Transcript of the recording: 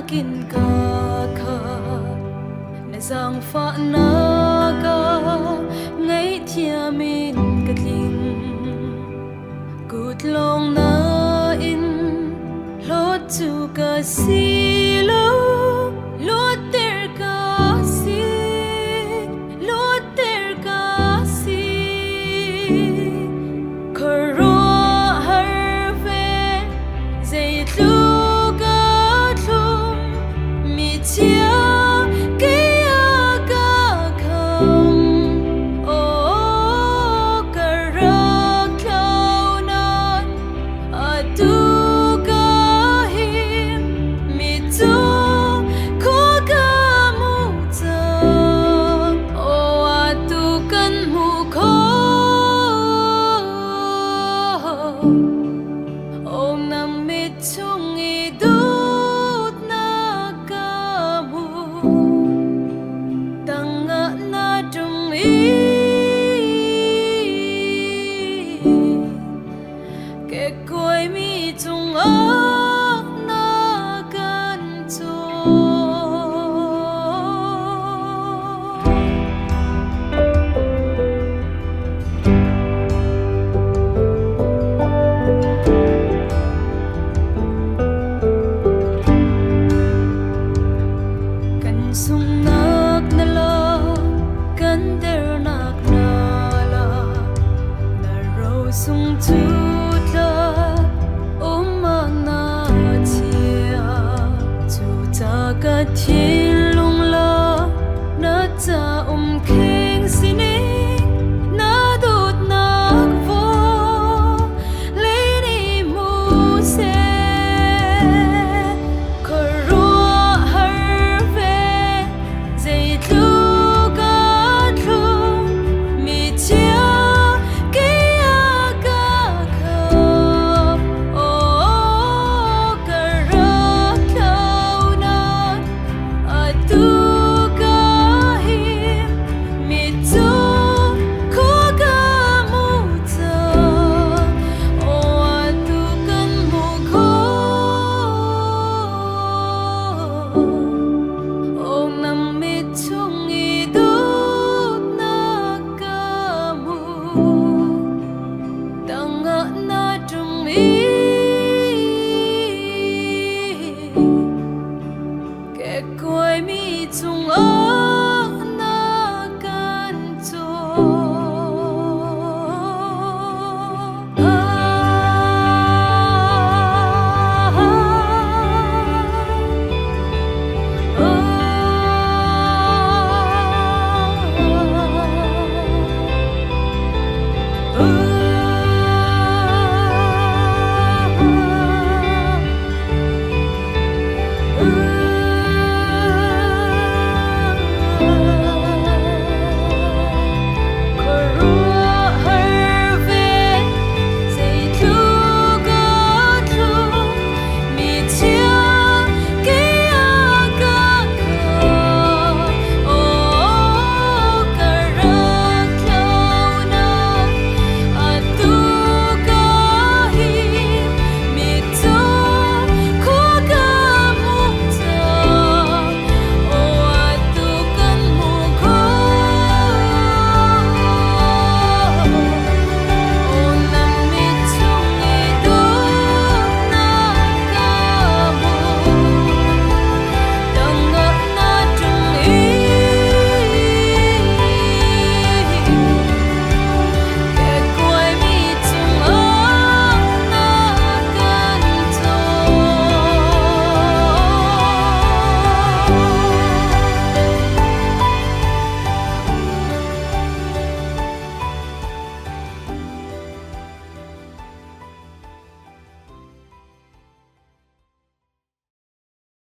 kin ka kha na zang fa na ka ngay thia min ka tling gut long na in lo tu ka si lo lo ter ka si lo ter ka si karo har ve zai lu ka thum mi chia sung tu la oma na chia tu ta ka thiên lung la na ta